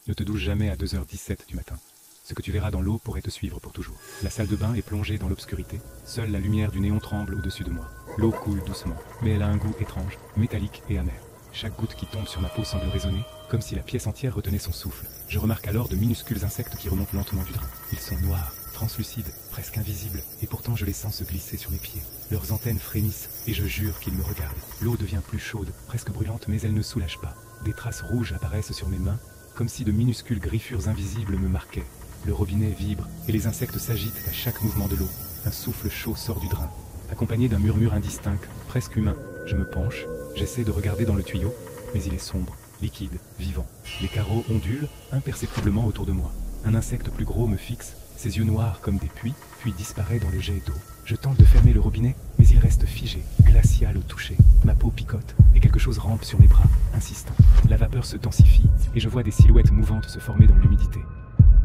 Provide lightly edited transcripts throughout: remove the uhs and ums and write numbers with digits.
Ne te douche jamais à 2h17 du matin. Ce que tu verras dans l'eau pourrait te suivre pour toujours. La salle de bain est plongée dans l'obscurité. Seule la lumière du néon tremble au-dessus de moi. L'eau coule doucement, mais elle a un goût étrange, métallique et amer. Chaque goutte qui tombe sur ma peau semble résonner, comme si la pièce entière retenait son souffle. Je remarque alors de minuscules insectes qui remontent lentement du drain. Ils sont noirs, translucides, presque invisibles, et pourtant je les sens se glisser sur mes pieds. Leurs antennes frémissent, et je jure qu'ils me regardent. L'eau devient plus chaude, presque brûlante, mais elle ne soulage pas. Des traces rouges apparaissent sur mes mains, comme si de minuscules griffures invisibles me marquaient. Le robinet vibre, et les insectes s'agitent à chaque mouvement de l'eau. Un souffle chaud sort du drain, accompagné d'un murmure indistinct, presque humain. Je me penche, j'essaie de regarder dans le tuyau, mais il est sombre, liquide, vivant. Les carreaux ondulent imperceptiblement autour de moi. Un insecte plus gros me fixe, ses yeux noirs comme des puits, puis disparaît dans le jet d'eau. Je tente de fermer le robinet, mais il reste figé, glacial au toucher. Ma peau picote, et quelque chose rampe sur mes bras, insistant. La vapeur se densifie, et je vois des silhouettes mouvantes se former dans l'humidité.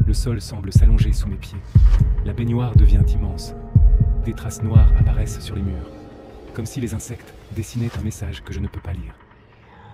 Le sol semble s'allonger sous mes pieds. La baignoire devient immense. Des traces noires apparaissent sur les murs, comme si les insectes dessinaient un message que je ne peux pas lire.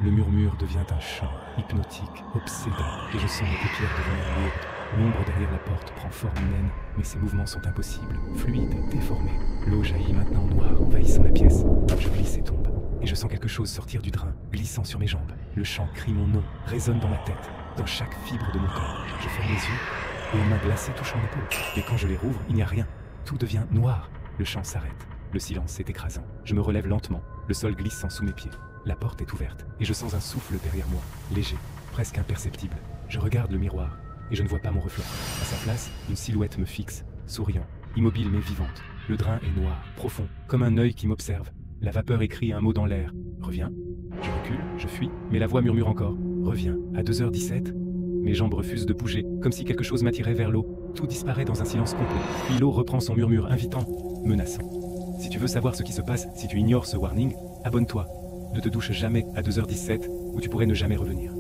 Le murmure devient un chant, hypnotique, obsédant, et je sens mes paupières devenir lourdes. L'ombre derrière la porte prend forme humaine, mais ses mouvements sont impossibles, fluides, déformés. L'eau jaillit maintenant noire, envahissant ma pièce. Je glisse et tombe, et je sens quelque chose sortir du drain, glissant sur mes jambes. Le chant crie mon nom, résonne dans ma tête, dans chaque fibre de mon corps. Je ferme les yeux, et une main glacée touche mon épaule. Et quand je les rouvre, il n'y a rien. Tout devient noir. Le chant s'arrête. Le silence est écrasant. Je me relève lentement, le sol glissant sous mes pieds. La porte est ouverte, et je sens un souffle derrière moi, léger, presque imperceptible. Je regarde le miroir, et je ne vois pas mon reflet. À sa place, une silhouette me fixe, souriant, immobile mais vivante. Le drain est noir, profond, comme un œil qui m'observe. La vapeur écrit un mot dans l'air. Reviens. Je recule, je fuis, mais la voix murmure encore. Reviens. À 2h17. Mes jambes refusent de bouger, comme si quelque chose m'attirait vers l'eau. Tout disparaît dans un silence complet. Puis l'eau reprend son murmure invitant, menaçant. Si tu veux savoir ce qui se passe, si tu ignores ce warning, abonne-toi. Ne te douche jamais à 2h17, ou tu pourrais ne jamais revenir.